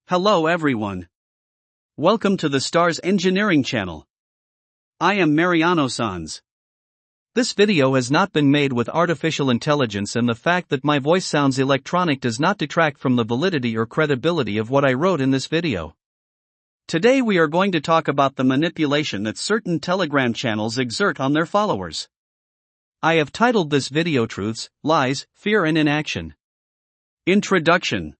Hello everyone. Welcome to the Stars Engineering channel. I am Mariano Sanz. This video has not been made with artificial intelligence, and the fact that my voice sounds electronic does not detract from the validity or credibility of what I wrote in this video. Today we are going to talk about the manipulation that certain Telegram channels exert on their followers. I have titled this video Truths, Lies, Fear and Inaction. Introduction.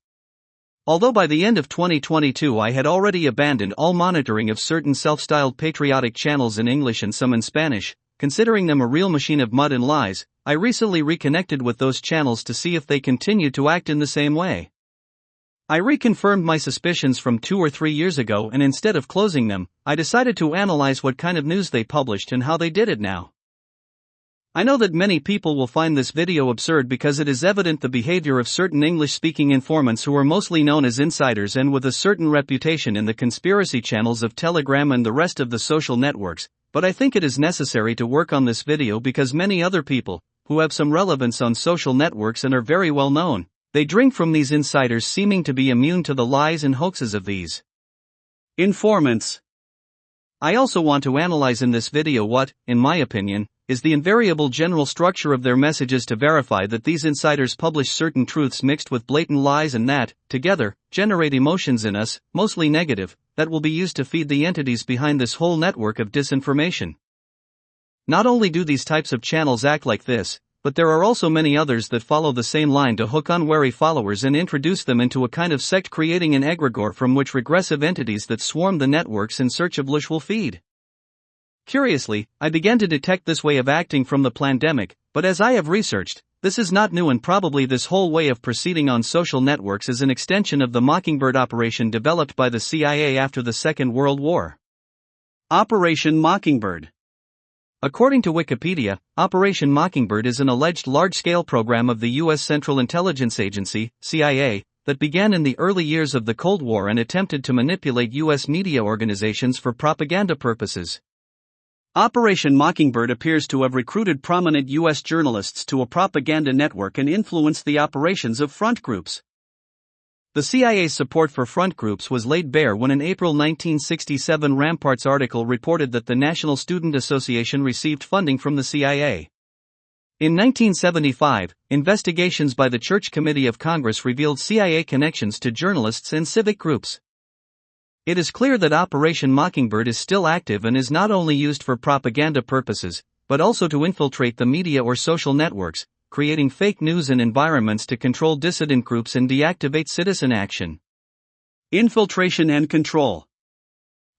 Although by the end of 2022 I had already abandoned all monitoring of certain self-styled patriotic channels in English and some in Spanish, considering them a real machine of mud and lies, I recently reconnected with those channels to see if they continued to act in the same way. I reconfirmed my suspicions from 2 or 3 years ago, and instead of closing them, I decided to analyze what kind of news they published and how they did it now. I know that many people will find this video absurd because it is evident the behavior of certain English-speaking informants who are mostly known as insiders and with a certain reputation in the conspiracy channels of Telegram and the rest of the social networks, but I think it is necessary to work on this video because many other people, who have some relevance on social networks and are very well known, they drink from these insiders, seeming to be immune to the lies and hoaxes of these informants. I also want to analyze in this video what, in my opinion, is the invariable general structure of their messages to verify that these insiders publish certain truths mixed with blatant lies and that, together, generate emotions in us, mostly negative, that will be used to feed the entities behind this whole network of disinformation. Not only do these types of channels act like this, but there are also many others that follow the same line to hook unwary followers and introduce them into a kind of sect, creating an egregore from which regressive entities that swarm the networks in search of lush will feed. Curiously, I began to detect this way of acting from the pandemic, but as I have researched, this is not new, and probably this whole way of proceeding on social networks is an extension of the Mockingbird operation developed by the CIA after the Second World War. Operation Mockingbird. According to Wikipedia, Operation Mockingbird is an alleged large-scale program of the U.S. Central Intelligence Agency, CIA, that began in the early years of the Cold War and attempted to manipulate U.S. media organizations for propaganda purposes. Operation Mockingbird appears to have recruited prominent U.S. journalists to a propaganda network and influenced the operations of front groups. The CIA's support for front groups was laid bare when an April 1967 Ramparts article reported that the National Student Association received funding from the CIA. In 1975, investigations by the Church Committee of Congress revealed CIA connections to journalists and civic groups. It is clear that Operation Mockingbird is still active and is not only used for propaganda purposes, but also to infiltrate the media or social networks, creating fake news and environments to control dissident groups and deactivate citizen action. Infiltration and control.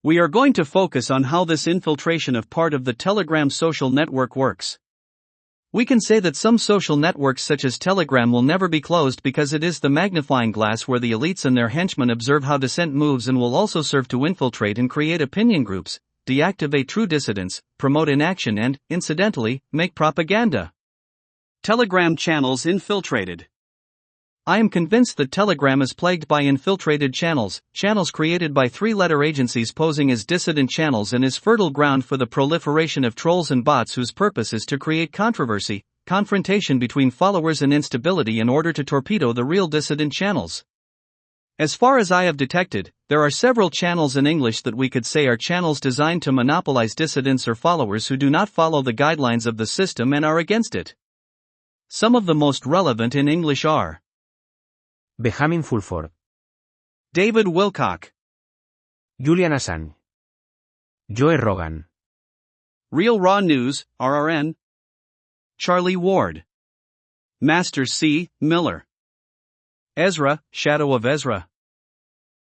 We are going to focus on how this infiltration of part of the Telegram social network works. We can say that some social networks such as Telegram will never be closed because it is the magnifying glass where the elites and their henchmen observe how dissent moves, and will also serve to infiltrate and create opinion groups, deactivate true dissidents, promote inaction and, incidentally, make propaganda. Telegram channels infiltrated. I am convinced that Telegram is plagued by infiltrated channels created by three-letter agencies posing as dissident channels, and is fertile ground for the proliferation of trolls and bots whose purpose is to create controversy, confrontation between followers and instability in order to torpedo the real dissident channels. As far as I have detected, there are several channels in English that we could say are channels designed to monopolize dissidents or followers who do not follow the guidelines of the system and are against it. Some of the most relevant in English are Benjamin Fulford, David Wilcock, Julian Assange, Joe Rogan, Real Raw News, RRN, Charlie Ward, Master C. Miller, Ezra, Shadow of Ezra.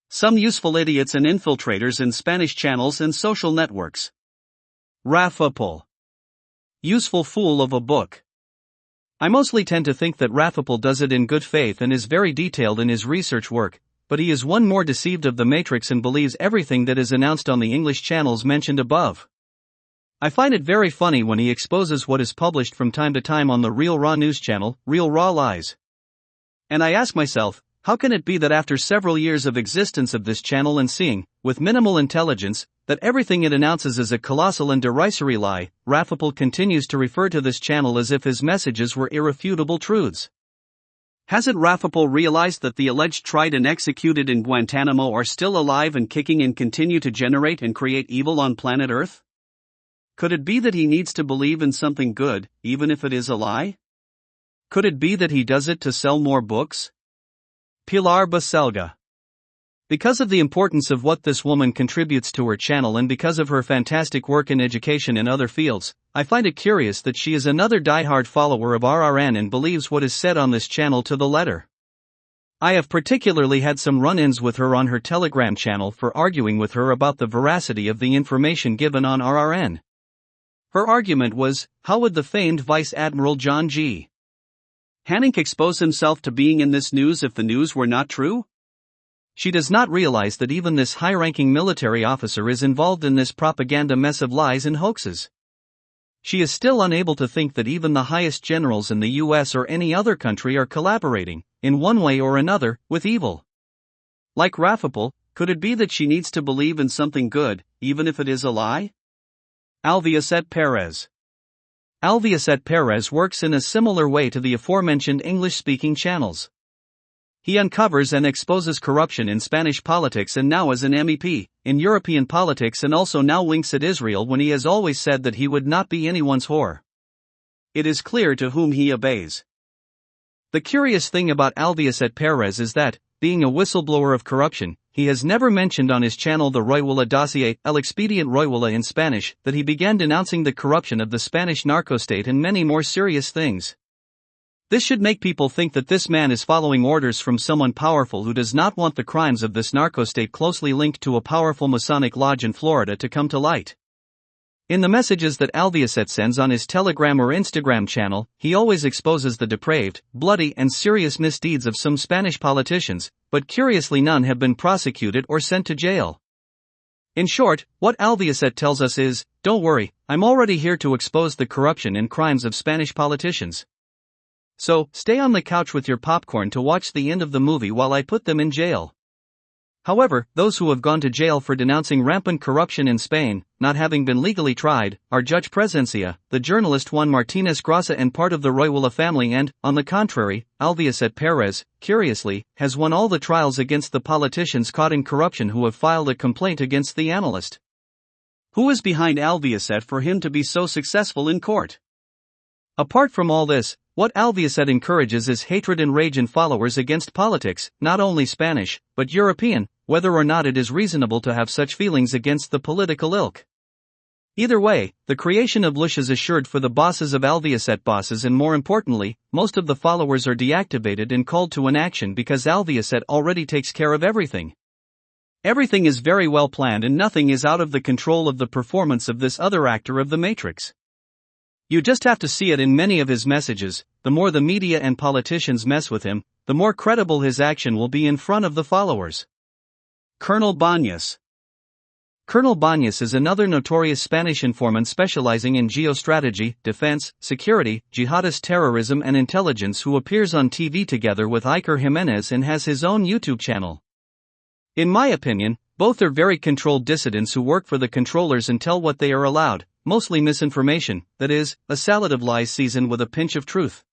Some useful idiots and infiltrators in Spanish channels and social networks. Rafapol. Useful fool of a book. I mostly tend to think that Rafapol does it in good faith and is very detailed in his research work, but he is one more deceived of the matrix and believes everything that is announced on the English channels mentioned above. I find it very funny when he exposes what is published from time to time on the Real Raw News channel, Real Raw Lies. And I ask myself, how can it be that after several years of existence of this channel and seeing, with minimal intelligence, that everything it announces is a colossal and derisory lie, Rafapol continues to refer to this channel as if his messages were irrefutable truths. Hasn't Rafapol realized that the alleged tried and executed in Guantanamo are still alive and kicking and continue to generate and create evil on planet Earth? Could it be that he needs to believe in something good, even if it is a lie? Could it be that he does it to sell more books? Pilar Baselga. Because of the importance of what this woman contributes to her channel and because of her fantastic work in education and other fields, I find it curious that she is another diehard follower of RRN and believes what is said on this channel to the letter. I have particularly had some run-ins with her on her Telegram channel for arguing with her about the veracity of the information given on RRN. Her argument was, how would the famed Vice Admiral John G. Hanning expose himself to being in this news if the news were not true? She does not realize that even this high-ranking military officer is involved in this propaganda mess of lies and hoaxes. She is still unable to think that even the highest generals in the US or any other country are collaborating, in one way or another, with evil. Like Rafapol, could it be that she needs to believe in something good, even if it is a lie? Alviacet Perez. Alviacet Perez works in a similar way to the aforementioned English-speaking channels. He uncovers and exposes corruption in Spanish politics and now as an MEP, in European politics and also now winks at Israel when he has always said that he would not be anyone's whore. It is clear to whom he obeys. The curious thing about Alviacet Perez is that, being a whistleblower of corruption, he has never mentioned on his channel the Royhuela dossier, El Expedient Royhuela in Spanish, that he began denouncing the corruption of the Spanish narco-state and many more serious things. This should make people think that this man is following orders from someone powerful who does not want the crimes of this narco-state closely linked to a powerful Masonic lodge in Florida to come to light. In the messages that Alviacet sends on his Telegram or Instagram channel, he always exposes the depraved, bloody and serious misdeeds of some Spanish politicians, but curiously none have been prosecuted or sent to jail. In short, what Alviacet tells us is, don't worry, I'm already here to expose the corruption and crimes of Spanish politicians. So, stay on the couch with your popcorn to watch the end of the movie while I put them in jail. However, those who have gone to jail for denouncing rampant corruption in Spain, not having been legally tried, are Judge Presencia, the journalist Juan Martinez Grasa and part of the Royhuela family and, on the contrary, Alviacet Perez, curiously, has won all the trials against the politicians caught in corruption who have filed a complaint against the analyst. Who is behind Alviacet for him to be so successful in court? Apart from all this, what Alviacet encourages is hatred and rage in followers against politics, not only Spanish, but European, whether or not it is reasonable to have such feelings against the political ilk. Either way, the creation of Lush is assured for the bosses of Alviacet bosses and more importantly, most of the followers are deactivated and called to inaction because Alviacet already takes care of everything. Everything is very well planned and nothing is out of the control of the performance of this other actor of the Matrix. You just have to see it in many of his messages. The more the media and politicians mess with him, the more credible his action will be in front of the followers. Colonel Baños. Colonel Baños is another notorious Spanish informant specializing in geostrategy, defense, security, jihadist terrorism and intelligence who appears on TV together with Iker Jimenez and has his own YouTube channel. In my opinion, both are very controlled dissidents who work for the controllers and tell what they are allowed. Mostly misinformation, that is, a salad of lies seasoned with a pinch of truth.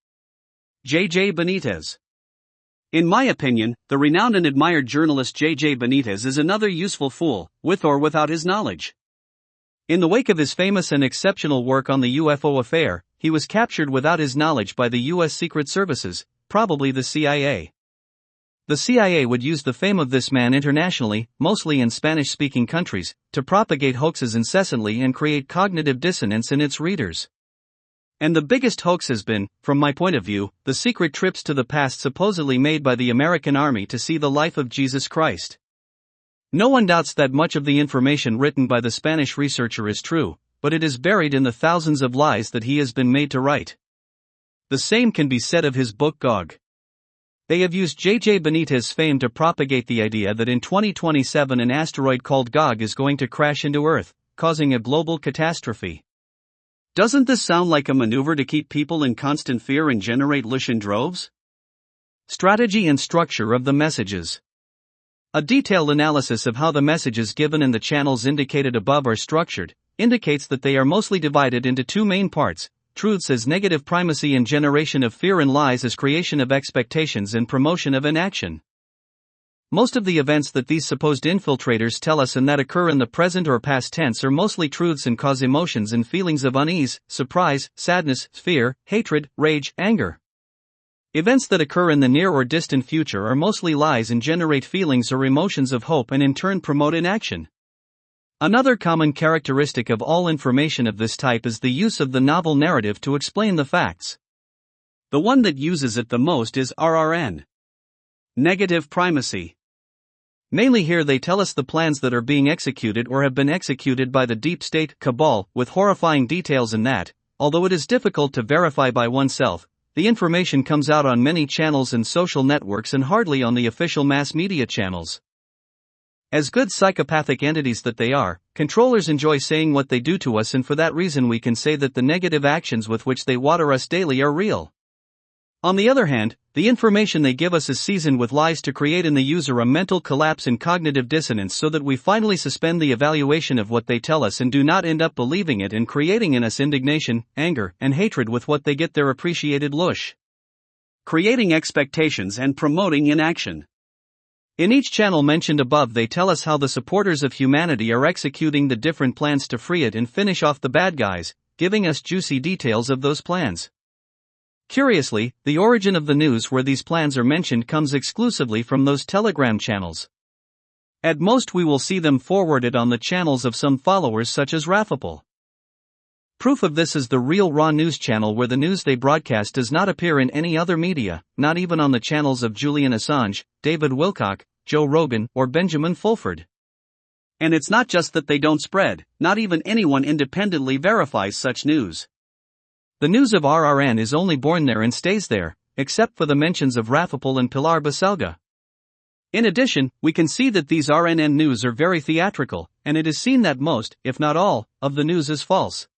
J.J. Benitez. In my opinion, the renowned and admired journalist J.J. Benitez is another useful fool, with or without his knowledge. In the wake of his famous and exceptional work on the UFO affair, he was captured without his knowledge by the U.S. Secret Services, probably the CIA. The CIA would use the fame of this man internationally, mostly in Spanish-speaking countries, to propagate hoaxes incessantly and create cognitive dissonance in its readers. And the biggest hoax has been, from my point of view, the secret trips to the past supposedly made by the American army to see the life of Jesus Christ. No one doubts that much of the information written by the Spanish researcher is true, but it is buried in the thousands of lies that he has been made to write. The same can be said of his book Gog. They have used J.J. Benitez's fame to propagate the idea that in 2027 an asteroid called Gog is going to crash into Earth, causing a global catastrophe. Doesn't this sound like a maneuver to keep people in constant fear and generate Lush in droves? Strategy and structure of the messages. A detailed analysis of how the messages given in the channels indicated above are structured, indicates that they are mostly divided into two main parts. truths as negative primacy and generation of fear, and lies as creation of expectations and promotion of inaction. Most of the events that these supposed infiltrators tell us and that occur in the present or past tense are mostly truths and cause emotions and feelings of unease, surprise, sadness, fear, hatred, rage, anger. Events that occur in the near or distant future are mostly lies and generate feelings or emotions of hope and in turn promote inaction. Another common characteristic of all information of this type is the use of the novel narrative to explain the facts. The one that uses it the most is RRN. Negative primacy. Mainly here they tell us the plans that are being executed or have been executed by the deep state cabal, with horrifying details in that, although it is difficult to verify by oneself, the information comes out on many channels and social networks and hardly on the official mass media channels. As good psychopathic entities that they are, controllers enjoy saying what they do to us, and for that reason we can say that the negative actions with which they water us daily are real. On the other hand, the information they give us is seasoned with lies to create in the user a mental collapse and cognitive dissonance, so that we finally suspend the evaluation of what they tell us and do not end up believing it and creating in us indignation, anger, and hatred with what they get their appreciated lush. Creating expectations and promoting inaction. In each channel mentioned above they tell us how the supporters of humanity are executing the different plans to free it and finish off the bad guys, giving us juicy details of those plans. Curiously, the origin of the news where these plans are mentioned comes exclusively from those Telegram channels. At most we will see them forwarded on the channels of some followers such as Rafapal. Proof of this is the Real Raw News channel, where the news they broadcast does not appear in any other media, not even on the channels of Julian Assange, David Wilcock, Joe Rogan, or Benjamin Fulford. And it's not just that they don't spread, not even anyone independently verifies such news. The news of RRN is only born there and stays there, except for the mentions of Rafapal and Pilar Baselga. In addition, we can see that these RNN news are very theatrical, and it is seen that most, if not all, of the news is false.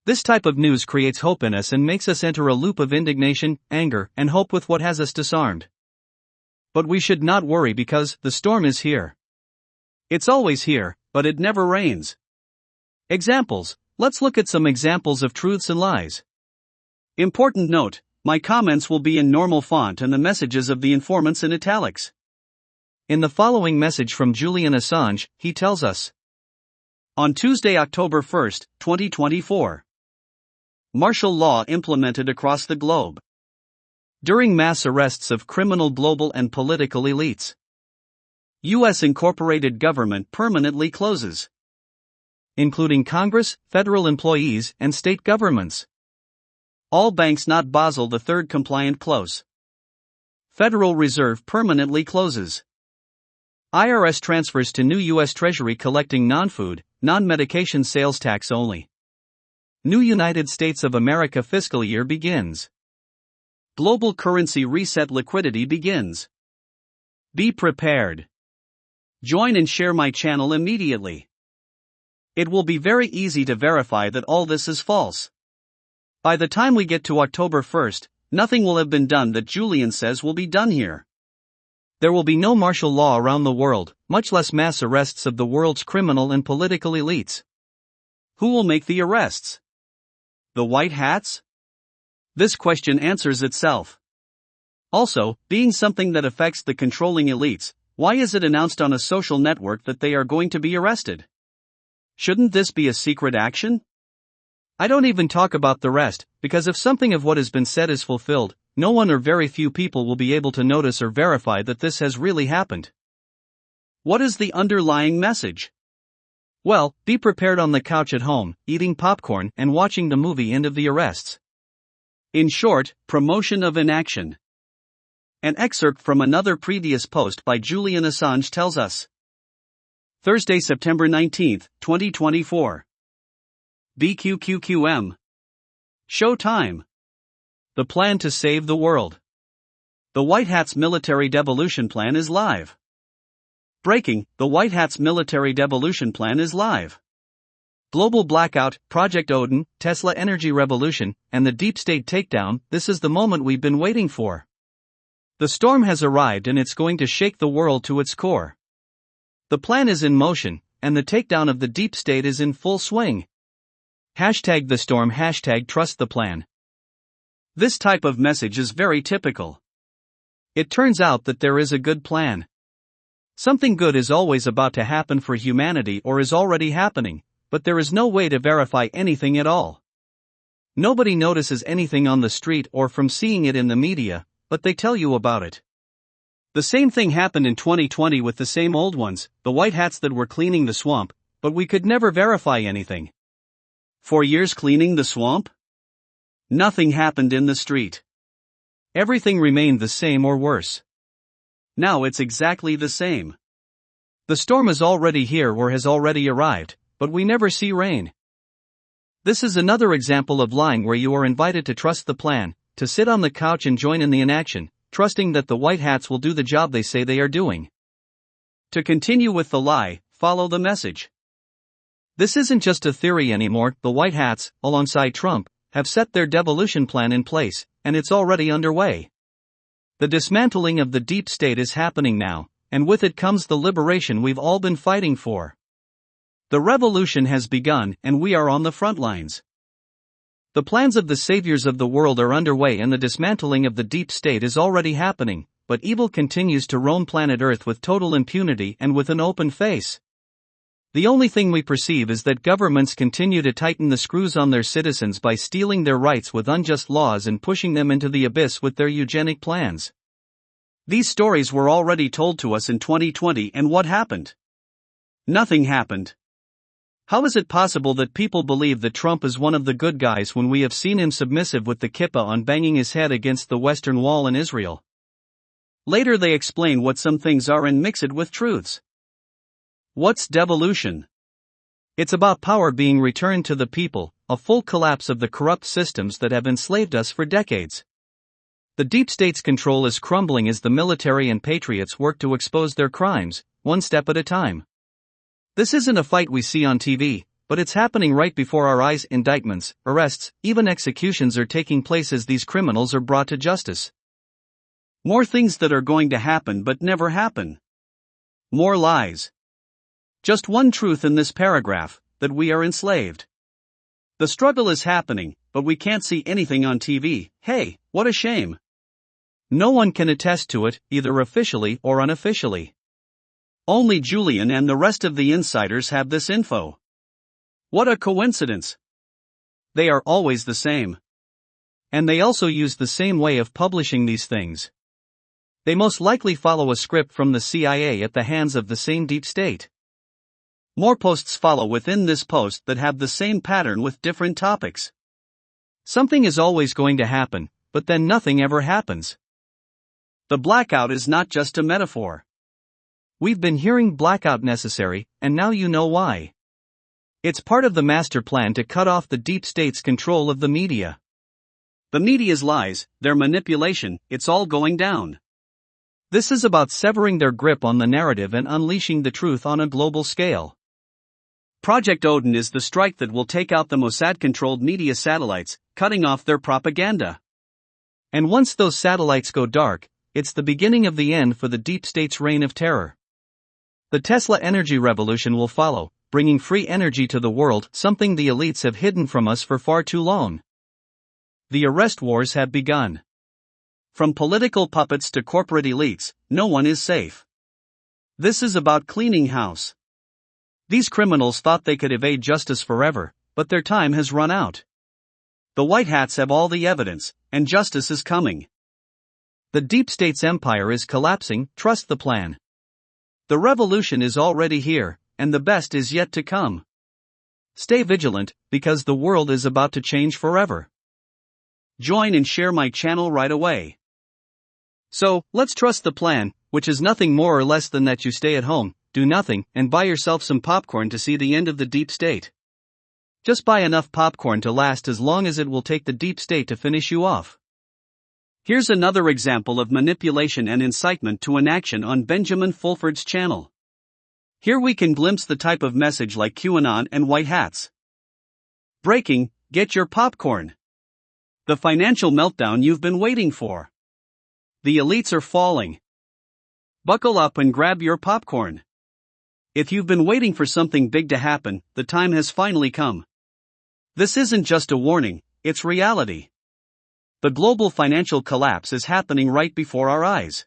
This type of news creates hope in us and makes us enter a loop of indignation, anger, and hope with what has us disarmed. But we should not worry, because the storm is here. It's always here, but it never rains. Examples. Let's look at some examples of truths and lies. Important note, my comments will be in normal font and the messages of the informants in italics. In the following message from Julian Assange, he tells us. On Tuesday, October 1, 2024. Martial law implemented across the globe. During mass arrests of criminal global and political elites. U.S. incorporated government permanently closes. Including Congress, federal employees, and state governments. All banks not Basel III compliant close. Federal Reserve permanently closes. IRS transfers to new U.S. Treasury collecting non-food, non-medication sales tax only. New United States of America fiscal year begins. Global currency reset, liquidity begins. Be prepared. Join and share my channel immediately. It will be very easy to verify that all this is false. By the time we get to October 1st, nothing will have been done that Julian says will be done here. There will be no martial law around the world, much less mass arrests of the world's criminal and political elites. Who will make the arrests? The white hats? This question answers itself. Also, being something that affects the controlling elites, why is it announced on a social network that they are going to be arrested? Shouldn't this be a secret action? I don't even talk about the rest, because if something of what has been said is fulfilled, no one or very few people will be able to notice or verify that this has really happened. What is the underlying message? Well, be prepared on the couch at home, eating popcorn and watching the movie End of the Arrests. In short, promotion of inaction. An excerpt from another previous post by Julian Assange tells us. Thursday, September 19, 2024. BQQQM. Showtime. The plan to save the world. The White Hats military devolution plan is live. Breaking, the White Hats military devolution plan is live. Global blackout, Project Odin, Tesla energy revolution, and the deep state takedown, this is the moment we've been waiting for. The storm has arrived and it's going to shake the world to its core. The plan is in motion, and the takedown of the deep state is in full swing. Hashtag the storm, hashtag trust the plan. This type of message is very typical. It turns out that there is a good plan. Something good is always about to happen for humanity or is already happening, but there is no way to verify anything at all. Nobody notices anything on the street or from seeing it in the media, but they tell you about it. The same thing happened in 2020 with the same old ones, the white hats that were cleaning the swamp, but we could never verify anything. 4 years cleaning the swamp? Nothing happened in the street. Everything remained the same or worse. Now it's exactly the same. The storm is already here or has already arrived, but we never see rain. This is another example of lying where you are invited to trust the plan, to sit on the couch and join in the inaction, trusting that the white hats will do the job they say they are doing. To continue with the lie, follow the message. This isn't just a theory anymore. The white hats, alongside Trump, have set their devolution plan in place, and it's already underway. The dismantling of the deep state is happening now, and with it comes the liberation we've all been fighting for. The revolution has begun, and we are on the front lines. The plans of the saviors of the world are underway and the dismantling of the deep state is already happening, but evil continues to roam planet Earth with total impunity and with an open face. The only thing we perceive is that governments continue to tighten the screws on their citizens by stealing their rights with unjust laws and pushing them into the abyss with their eugenic plans. These stories were already told to us in 2020, and what happened? Nothing happened. How is it possible that people believe that Trump is one of the good guys when we have seen him submissive with the kippah on, banging his head against the Western Wall in Israel? Later they explain what some things are and mix it with truths. What's devolution? It's about power being returned to the people, a full collapse of the corrupt systems that have enslaved us for decades. The deep state's control is crumbling as the military and patriots work to expose their crimes, one step at a time. This isn't a fight we see on TV, but it's happening right before our eyes. Indictments, arrests, even executions are taking place as these criminals are brought to justice. More things that are going to happen but never happen. More lies. Just one truth in this paragraph, that we are enslaved. The struggle is happening, but we can't see anything on TV. Hey, what a shame. No one can attest to it, either officially or unofficially. Only Julian and the rest of the insiders have this info. What a coincidence. They are always the same. And they also use the same way of publishing these things. They most likely follow a script from the CIA at the hands of the same deep state. More posts follow within this post that have the same pattern with different topics. Something is always going to happen, but then nothing ever happens. The blackout is not just a metaphor. We've been hearing blackout necessary, and now you know why. It's part of the master plan to cut off the deep state's control of the media. The media's lies, their manipulation, it's all going down. This is about severing their grip on the narrative and unleashing the truth on a global scale. Project Odin is the strike that will take out the Mossad-controlled media satellites, cutting off their propaganda. And once those satellites go dark, it's the beginning of the end for the deep state's reign of terror. The Tesla energy revolution will follow, bringing free energy to the world, something the elites have hidden from us for far too long. The arrest wars have begun. From political puppets to corporate elites, no one is safe. This is about cleaning house. These criminals thought they could evade justice forever, but their time has run out. The white hats have all the evidence, and justice is coming. The deep state's empire is collapsing. Trust the plan. The revolution is already here, and the best is yet to come. Stay vigilant, because the world is about to change forever. Join and share my channel right away. So, let's trust the plan, which is nothing more or less than that you stay at home, do nothing, and buy yourself some popcorn to see the end of the deep state. Just buy enough popcorn to last as long as it will take the deep state to finish you off. Here's another example of manipulation and incitement to inaction on Benjamin Fulford's channel. Here we can glimpse the type of message like QAnon and white hats. Breaking, get your popcorn. The financial meltdown you've been waiting for. The elites are falling. Buckle up and grab your popcorn. If you've been waiting for something big to happen, the time has finally come. This isn't just a warning, it's reality. The global financial collapse is happening right before our eyes.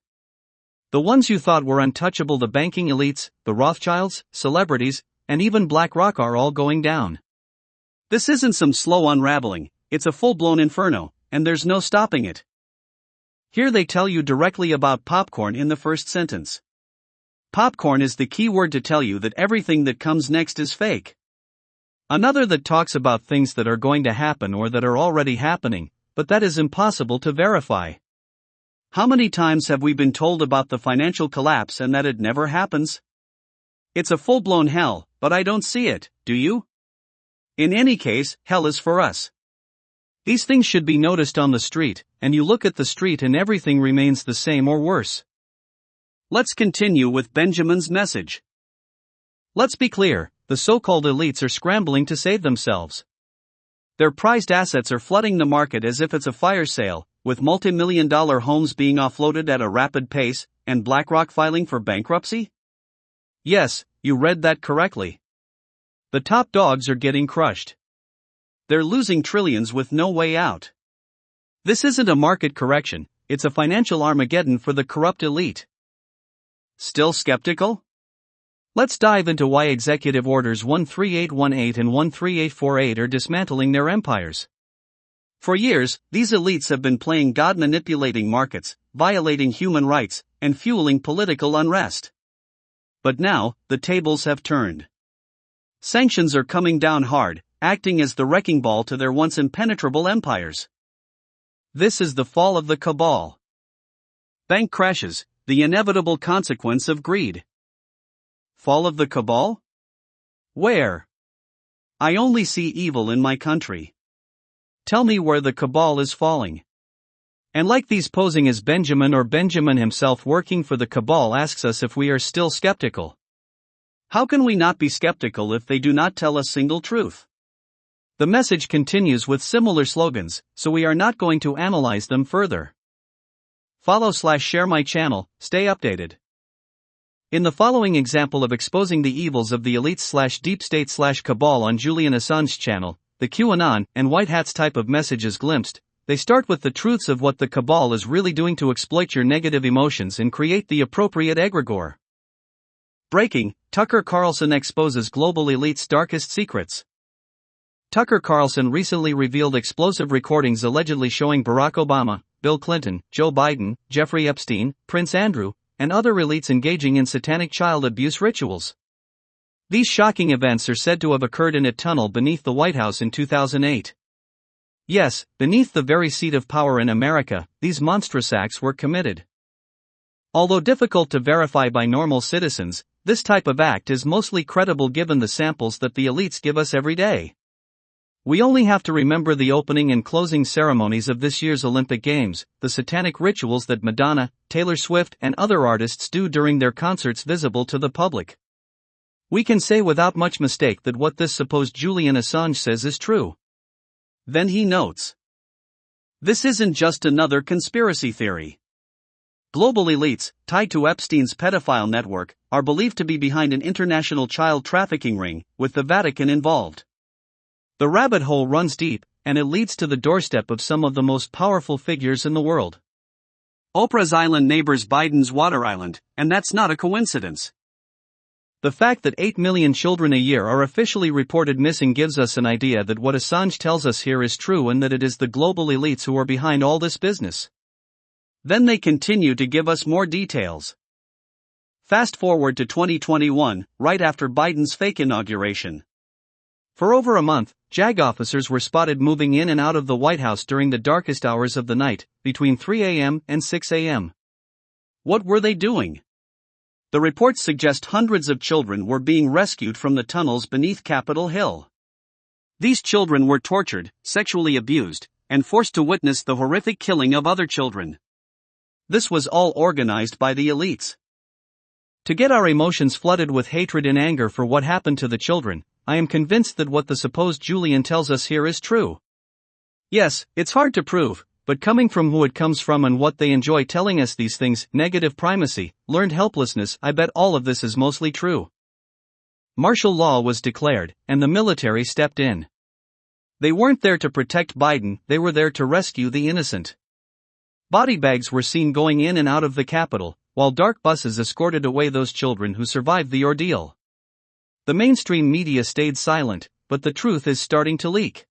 The ones you thought were untouchable, the banking elites, the Rothschilds, celebrities, and even BlackRock, are all going down. This isn't some slow unraveling, it's a full-blown inferno, and there's no stopping it. Here they tell you directly about popcorn in the first sentence. Popcorn is the key word to tell you that everything that comes next is fake. Another that talks about things that are going to happen or that are already happening, but that is impossible to verify. How many times have we been told about the financial collapse and that it never happens? It's a full-blown hell, but I don't see it, do you? In any case, hell is for us. These things should be noticed on the street, and you look at the street and everything remains the same or worse. Let's continue with Benjamin's message. Let's be clear, the so-called elites are scrambling to save themselves. Their prized assets are flooding the market as if it's a fire sale, with multi-million-dollar homes being offloaded at a rapid pace, and BlackRock filing for bankruptcy? Yes, you read that correctly. The top dogs are getting crushed. They're losing trillions with no way out. This isn't a market correction, it's a financial Armageddon for the corrupt elite. Still skeptical? Let's dive into why Executive Orders 13818 and 13848 are dismantling their empires. For years, these elites have been playing God, manipulating markets, violating human rights, and fueling political unrest. But now, the tables have turned. Sanctions are coming down hard, acting as the wrecking ball to their once impenetrable empires. This is the fall of the cabal. Bank crashes, the inevitable consequence of greed. Fall of the cabal? Where? I only see evil in my country. Tell me where the cabal is falling. And like these posing as Benjamin or Benjamin himself working for the cabal asks us if we are still skeptical. How can we not be skeptical if they do not tell a single truth? The message continues with similar slogans, so we are not going to analyze them further. Follow/share my channel, stay updated. In the following example of exposing the evils of the elites/deep state/cabal on Julian Assange's channel, the QAnon and white hats type of messages glimpsed, they start with the truths of what the cabal is really doing to exploit your negative emotions and create the appropriate egregore. Breaking, Tucker Carlson exposes global elite's darkest secrets. Tucker Carlson recently revealed explosive recordings allegedly showing Barack Obama, Bill Clinton, Joe Biden, Jeffrey Epstein, Prince Andrew, and other elites engaging in satanic child abuse rituals. These shocking events are said to have occurred in a tunnel beneath the White House in 2008. Yes, beneath the very seat of power in America, these monstrous acts were committed. Although difficult to verify by normal citizens, this type of act is mostly credible given the samples that the elites give us every day. We only have to remember the opening and closing ceremonies of this year's Olympic Games, the satanic rituals that Madonna, Taylor Swift, and other artists do during their concerts visible to the public. We can say without much mistake that what this supposed Julian Assange says is true. Then he notes, this isn't just another conspiracy theory. Global elites, tied to Epstein's pedophile network, are believed to be behind an international child trafficking ring, with the Vatican involved. The rabbit hole runs deep, and it leads to the doorstep of some of the most powerful figures in the world. Oprah's island neighbors Biden's water island, and that's not a coincidence. The fact that 8 million children a year are officially reported missing gives us an idea that what Assange tells us here is true and that it is the global elites who are behind all this business. Then they continue to give us more details. Fast forward to 2021, right after Biden's fake inauguration. For over a month, JAG officers were spotted moving in and out of the White House during the darkest hours of the night, between 3 a.m. and 6 a.m. What were they doing? The reports suggest hundreds of children were being rescued from the tunnels beneath Capitol Hill. These children were tortured, sexually abused, and forced to witness the horrific killing of other children. This was all organized by the elites. To get our emotions flooded with hatred and anger for what happened to the children, I am convinced that what the supposed Julian tells us here is true. Yes, it's hard to prove, but coming from who it comes from and what they enjoy telling us these things, negative primacy, learned helplessness, I bet all of this is mostly true. Martial law was declared, and the military stepped in. They weren't there to protect Biden, they were there to rescue the innocent. Body bags were seen going in and out of the Capitol, while dark buses escorted away those children who survived the ordeal. The mainstream media stayed silent, but the truth is starting to leak.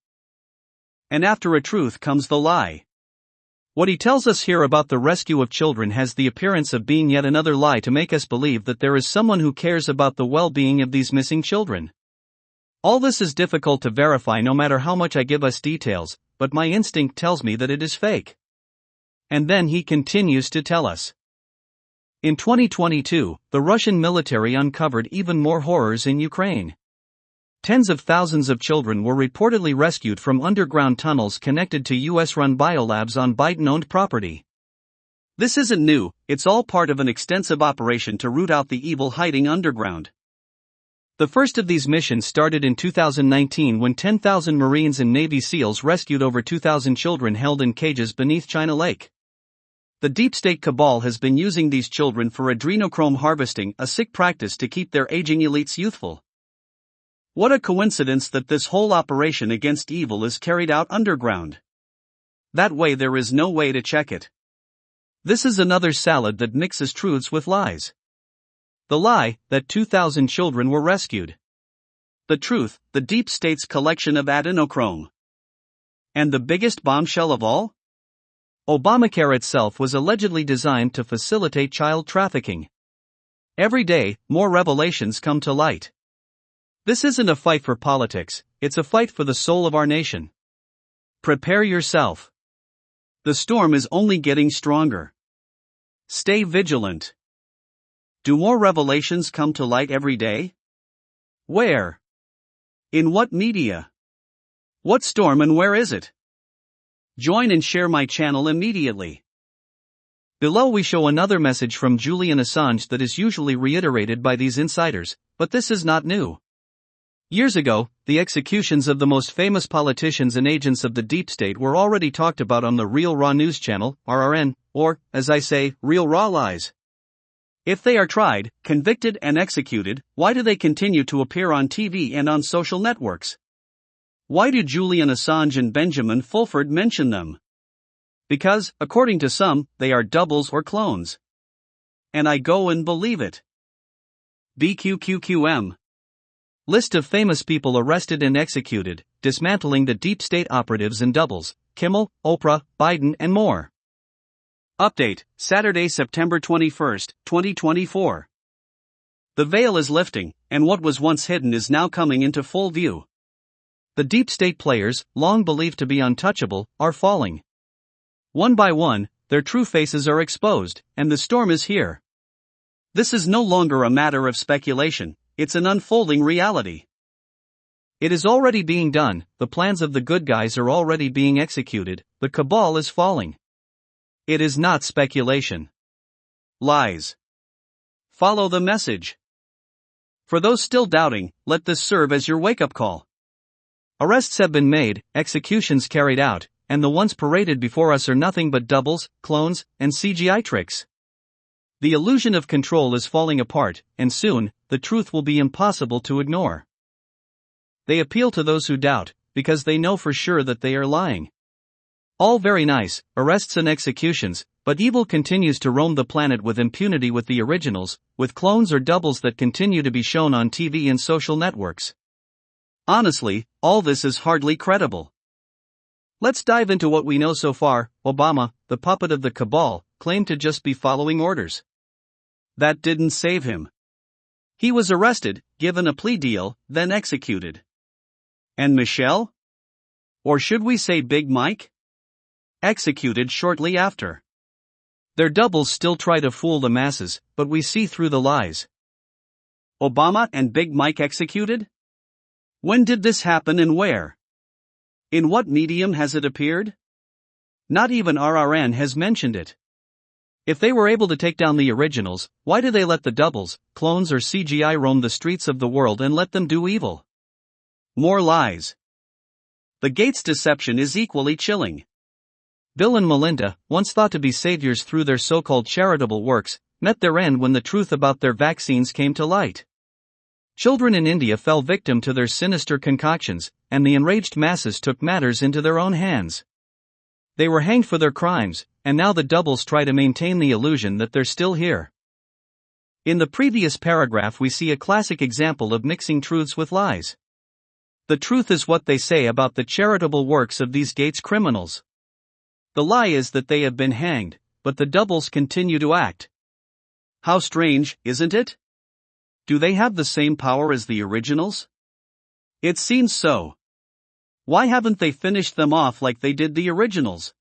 And after a truth comes the lie. What he tells us here about the rescue of children has the appearance of being yet another lie to make us believe that there is someone who cares about the well-being of these missing children. All this is difficult to verify no matter how much I give us details, but my instinct tells me that it is fake. And then he continues to tell us. In 2022, the Russian military uncovered even more horrors in Ukraine. Tens of thousands of children were reportedly rescued from underground tunnels connected to US-run biolabs on Biden-owned property. This isn't new, it's all part of an extensive operation to root out the evil hiding underground. The first of these missions started in 2019 when 10,000 Marines and Navy SEALs rescued over 2,000 children held in cages beneath China Lake. The deep state cabal has been using these children for adrenochrome harvesting, a sick practice to keep their aging elites youthful. What a coincidence that this whole operation against evil is carried out underground. That way there is no way to check it. This is another salad that mixes truths with lies. The lie, that 2,000 children were rescued. The truth, the deep state's collection of adrenochrome. And the biggest bombshell of all? Obamacare itself was allegedly designed to facilitate child trafficking. Every day, more revelations come to light. This isn't a fight for politics, it's a fight for the soul of our nation. Prepare yourself. The storm is only getting stronger. Stay vigilant. Do more revelations come to light every day? Where? In what media? What storm and where is it? Join and share my channel immediately. Below we show another message from Julian Assange that is usually reiterated by these insiders, but this is not new. Years ago, the executions of the most famous politicians and agents of the deep state were already talked about on the Real Raw News channel, RRN, or, as I say, Real Raw Lies. If they are tried, convicted and executed, why do they continue to appear on TV and on social networks? Why do Julian Assange and Benjamin Fulford mention them? Because, according to some, they are doubles or clones. And I go and believe it. BQQQM. List of famous people arrested and executed, dismantling the deep state operatives and doubles, Kimmel, Oprah, Biden and more. Update, Saturday, September 21, 2024. The veil is lifting, and what was once hidden is now coming into full view. The deep state players, long believed to be untouchable, are falling. One by one, their true faces are exposed, and the storm is here. This is no longer a matter of speculation. It's an unfolding reality. It is already being done, the plans of the good guys are already being executed, the cabal is falling. It is not speculation. Lies. Follow the message. For those still doubting, let this serve as your wake-up call. Arrests have been made, executions carried out, and the ones paraded before us are nothing but doubles, clones, and CGI tricks. The illusion of control is falling apart, and soon, the truth will be impossible to ignore. They appeal to those who doubt, because they know for sure that they are lying. All very nice, arrests and executions, but evil continues to roam the planet with impunity with the originals, with clones or doubles that continue to be shown on TV and social networks. Honestly, all this is hardly credible. Let's dive into what we know so far. Obama, the puppet of the cabal, claimed to just be following orders. That didn't save him. He was arrested, given a plea deal, then executed. And Michelle? Or should we say Big Mike? Executed shortly after. Their doubles still try to fool the masses, but we see through the lies. Obama and Big Mike executed? When did this happen and where? In what medium has it appeared? Not even RRN has mentioned it. If they were able to take down the originals, why do they let the doubles, clones or CGI roam the streets of the world and let them do evil? More lies. The Gates deception is equally chilling. Bill and Melinda, once thought to be saviors through their so-called charitable works, met their end when the truth about their vaccines came to light. Children in India fell victim to their sinister concoctions, and the enraged masses took matters into their own hands. They were hanged for their crimes, and now the doubles try to maintain the illusion that they're still here. In the previous paragraph we see a classic example of mixing truths with lies. The truth is what they say about the charitable works of these Gates criminals. The lie is that they have been hanged, but the doubles continue to act. How strange, isn't it? Do they have the same power as the originals? It seems so. Why haven't they finished them off like they did the originals?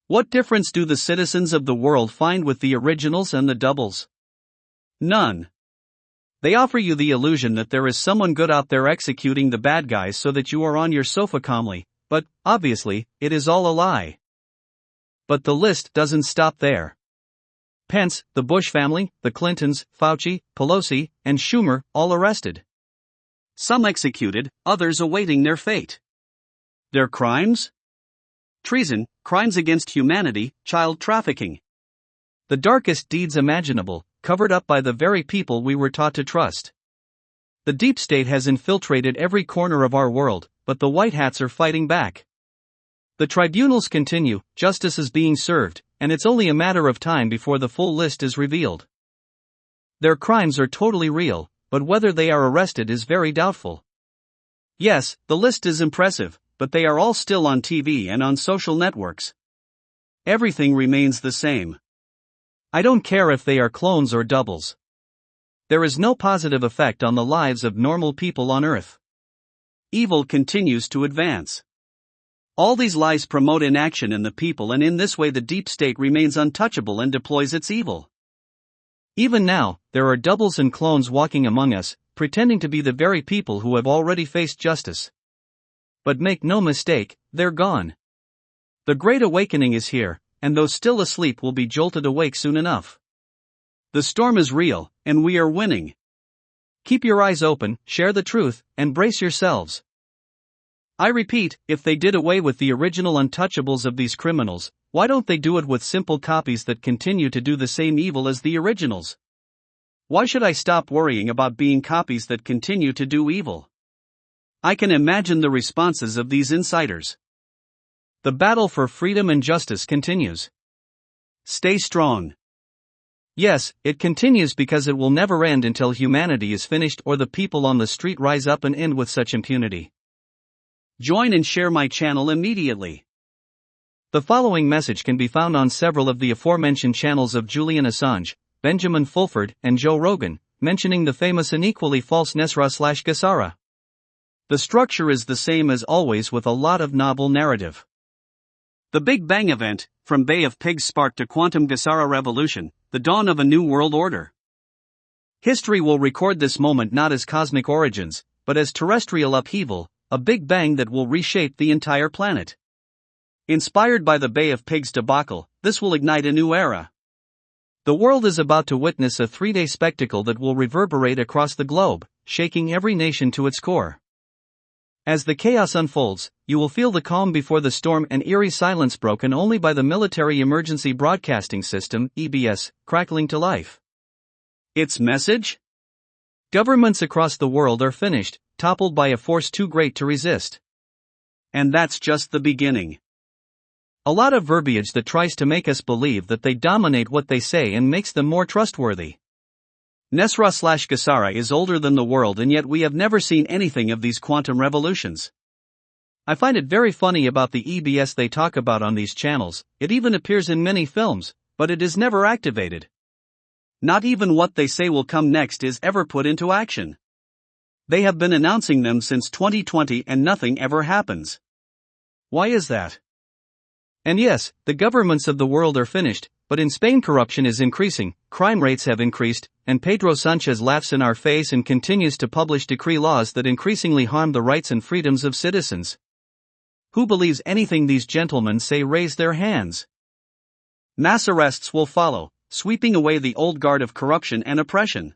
What difference do the citizens of the world find with the originals and the doubles? None. They offer you the illusion that there is someone good out there executing the bad guys so that you are on your sofa calmly, but, obviously, it is all a lie. But the list doesn't stop there. Pence, the Bush family, the Clintons, Fauci, Pelosi, and Schumer, all arrested. Some executed, others awaiting their fate. Their crimes? Treason, crimes against humanity, child trafficking. The darkest deeds imaginable, covered up by the very people we were taught to trust. The deep state has infiltrated every corner of our world, but the white hats are fighting back. The tribunals continue, justice is being served, and it's only a matter of time before the full list is revealed. Their crimes are totally real, but whether they are arrested is very doubtful. Yes, the list is impressive, but they are all still on TV and on social networks. Everything remains the same. I don't care if they are clones or doubles. There is no positive effect on the lives of normal people on Earth. Evil continues to advance. All these lies promote inaction in the people, and in this way the deep state remains untouchable and deploys its evil. Even now, there are doubles and clones walking among us, pretending to be the very people who have already faced justice. But make no mistake, they're gone. The Great Awakening is here, and those still asleep will be jolted awake soon enough. The storm is real, and we are winning. Keep your eyes open, share the truth, and brace yourselves. I repeat, if they did away with the original untouchables of these criminals, why don't they do it with simple copies that continue to do the same evil as the originals? Why should I stop worrying about being copies that continue to do evil? I can imagine the responses of these insiders. The battle for freedom and justice continues. Stay strong. Yes, it continues because it will never end until humanity is finished or the people on the street rise up and end with such impunity. Join and share my channel immediately. The following message can be found on several of the aforementioned channels of Julian Assange, Benjamin Fulford, and Joe Rogan, mentioning the famous and equally false Nasrah/Gassara. The structure is the same as always with a lot of novel narrative. The Big Bang event, from Bay of Pigs sparked a quantum Gassara revolution, the dawn of a new world order. History will record this moment not as cosmic origins, but as terrestrial upheaval, a Big Bang that will reshape the entire planet. Inspired by the Bay of Pigs debacle, this will ignite a new era. The world is about to witness a 3-day spectacle that will reverberate across the globe, shaking every nation to its core. As the chaos unfolds, you will feel the calm before the storm and eerie silence broken only by the Military Emergency Broadcasting System, EBS, crackling to life. Its message? Governments across the world are finished, toppled by a force too great to resist. And that's just the beginning. A lot of verbiage that tries to make us believe that they dominate what they say and makes them more trustworthy. Nasrah/Gassara is older than the world, and yet we have never seen anything of these quantum revolutions. I find it very funny about the EBS they talk about on these channels. It even appears in many films, but it is never activated. Not even what they say will come next is ever put into action. They have been announcing them since 2020 and nothing ever happens. Why is that? And yes, the governments of the world are finished, but in Spain corruption is increasing, crime rates have increased, and Pedro Sanchez laughs in our face and continues to publish decree laws that increasingly harm the rights and freedoms of citizens. Who believes anything these gentlemen say? Raise their hands. Mass arrests will follow, sweeping away the old guard of corruption and oppression.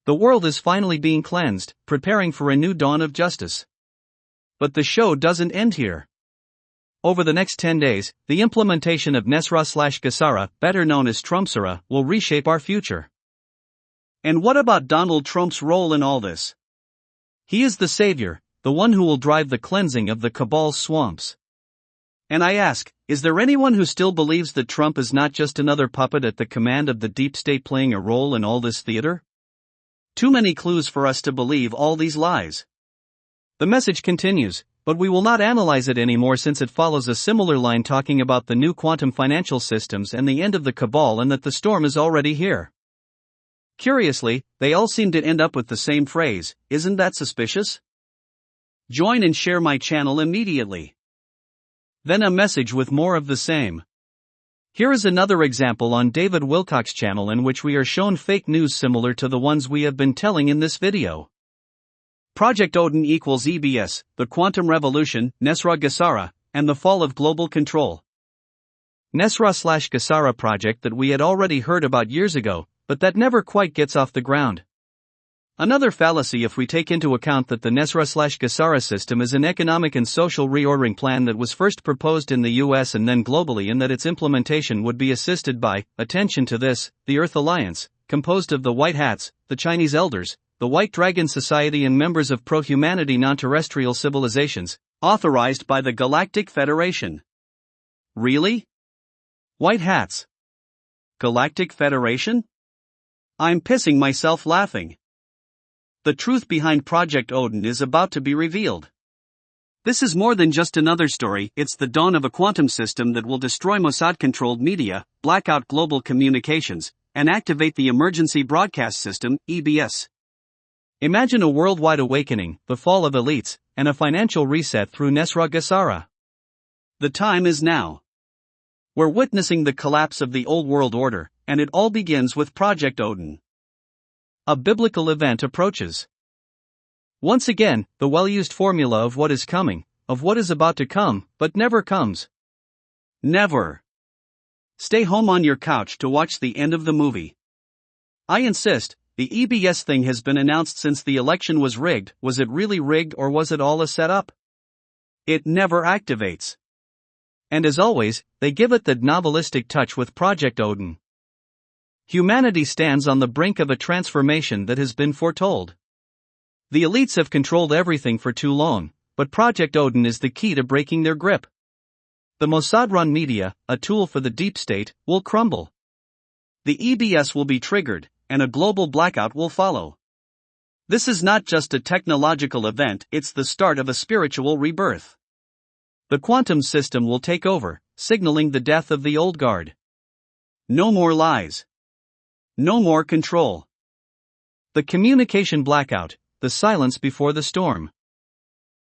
The world is finally being cleansed, preparing for a new dawn of justice. But the show doesn't end here. Over the next 10 days, the implementation of Nasrah/Gassara, better known as Trumpsara, will reshape our future. And what about Donald Trump's role in all this? He is the savior, the one who will drive the cleansing of the cabal's swamps. And I ask, is there anyone who still believes that Trump is not just another puppet at the command of the deep state playing a role in all this theater? Too many clues for us to believe all these lies. The message continues, but we will not analyze it anymore since it follows a similar line talking about the new quantum financial systems and the end of the cabal and that the storm is already here. Curiously, they all seem to end up with the same phrase, isn't that suspicious? Join and share my channel immediately. Then a message with more of the same. Here is another example on David Wilcock's channel in which we are shown fake news similar to the ones we have been telling in this video. Project Odin equals EBS, the quantum revolution, Nesra Gesara, and the fall of global control. Nesra/Gesara project that we had already heard about years ago, but that never quite gets off the ground. Another fallacy if we take into account that the Nesra/Gesara system is an economic and social reordering plan that was first proposed in the US and then globally, and that its implementation would be assisted by, attention to this, the Earth Alliance, composed of the White Hats, the Chinese Elders, the White Dragon Society and members of pro-humanity non-terrestrial civilizations, authorized by the Galactic Federation. Really? White Hats? Galactic Federation? I'm pissing myself laughing. The truth behind Project Odin is about to be revealed. This is more than just another story, it's the dawn of a quantum system that will destroy Mossad-controlled media, black out global communications, and activate the Emergency Broadcast System, EBS. Imagine a worldwide awakening, the fall of elites, and a financial reset through Nesra Gesara. The time is now. We're witnessing the collapse of the old world order, and it all begins with Project Odin. A biblical event approaches. Once again, the well-used formula of what is coming, of what is about to come, but never comes. Never. Stay home on your couch to watch the end of the movie. I insist, the EBS thing has been announced since the election was rigged. Was it really rigged or was it all a setup? It never activates. And as always, they give it the novelistic touch with Project Odin. Humanity stands on the brink of a transformation that has been foretold. The elites have controlled everything for too long, but Project Odin is the key to breaking their grip. The Mossad-run media, a tool for the deep state, will crumble. The EBS will be triggered, and a global blackout will follow. This is not just a technological event, it's the start of a spiritual rebirth. The quantum system will take over, signaling the death of the old guard. No more lies. No more control. The communication blackout, the silence before the storm.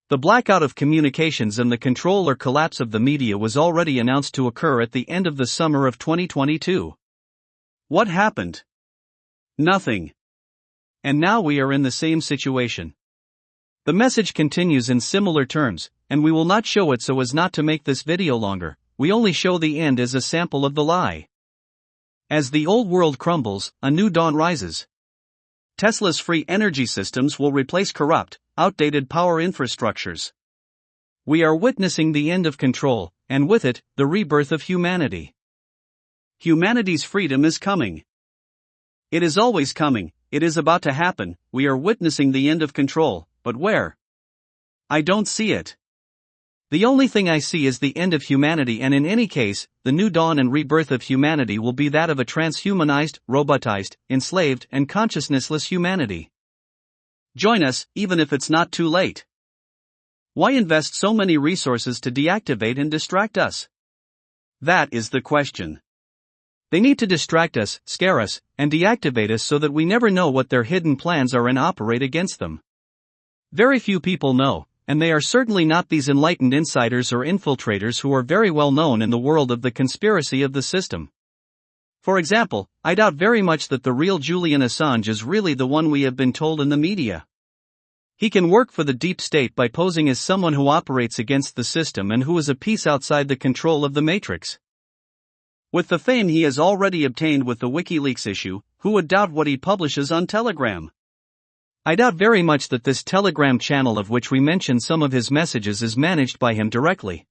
The blackout of communications and the control or collapse of the media was already announced to occur at the end of the summer of 2022. What happened? Nothing. And now we are in the same situation. The message continues in similar terms, and we will not show it so as not to make this video longer. We only show the end as a sample of the lie. As the old world crumbles, a new dawn rises. Tesla's free energy systems will replace corrupt, outdated power infrastructures. We are witnessing the end of control, and with it, the rebirth of humanity. Humanity's freedom is coming. It is always coming, it is about to happen. We are witnessing the end of control, but where? I don't see it. The only thing I see is the end of humanity, and in any case, the new dawn and rebirth of humanity will be that of a transhumanized, robotized, enslaved, and consciousnessless humanity. Join us, even if it's not too late. Why invest so many resources to deactivate and distract us? That is the question. They need to distract us, scare us, and deactivate us so that we never know what their hidden plans are and operate against them. Very few people know, and they are certainly not these enlightened insiders or infiltrators who are very well known in the world of the conspiracy of the system. For example, I doubt very much that the real Julian Assange is really the one we have been told in the media. He can work for the deep state by posing as someone who operates against the system and who is a piece outside the control of the Matrix. With the fame he has already obtained with the WikiLeaks issue, who would doubt what he publishes on Telegram? I doubt very much that this Telegram channel of which we mention some of his messages is managed by him directly.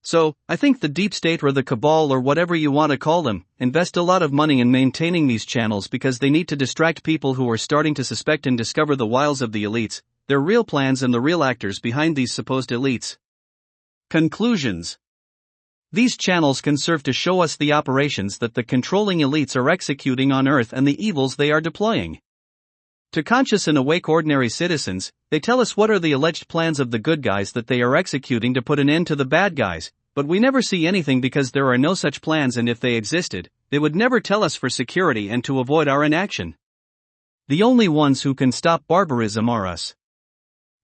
So, I think the deep state or the cabal or whatever you want to call them, invest a lot of money in maintaining these channels because they need to distract people who are starting to suspect and discover the wiles of the elites, their real plans and the real actors behind these supposed elites. Conclusions. These channels can serve to show us the operations that the controlling elites are executing on Earth and the evils they are deploying. To conscious and awake ordinary citizens, they tell us what are the alleged plans of the good guys that they are executing to put an end to the bad guys, but we never see anything because there are no such plans, and if they existed, they would never tell us for security and to avoid our inaction. The only ones who can stop barbarism are us.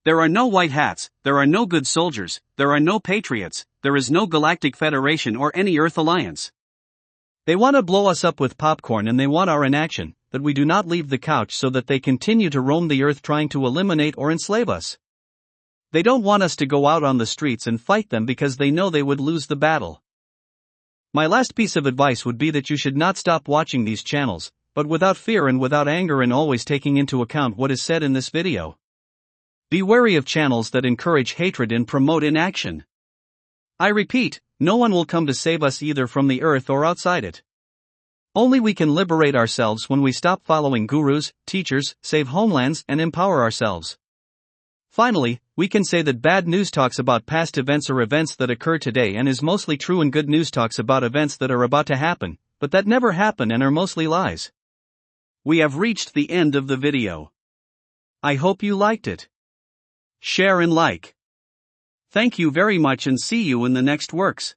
There are no white hats, there are no good soldiers, there are no patriots, there is no Galactic Federation or any Earth Alliance. They want to blow us up with popcorn, and they want our inaction, that we do not leave the couch, so that they continue to roam the earth trying to eliminate or enslave us. They don't want us to go out on the streets and fight them because they know they would lose the battle. My last piece of advice would be that you should not stop watching these channels, but without fear and without anger, and always taking into account what is said in this video. Be wary of channels that encourage hatred and promote inaction. I repeat, no one will come to save us either from the earth or outside it. Only we can liberate ourselves when we stop following gurus, teachers, save homelands, and empower ourselves. Finally, we can say that bad news talks about past events or events that occur today and is mostly true, and good news talks about events that are about to happen, but that never happen and are mostly lies. We have reached the end of the video. I hope you liked it. Share and like. Thank you very much, and see you in the next works.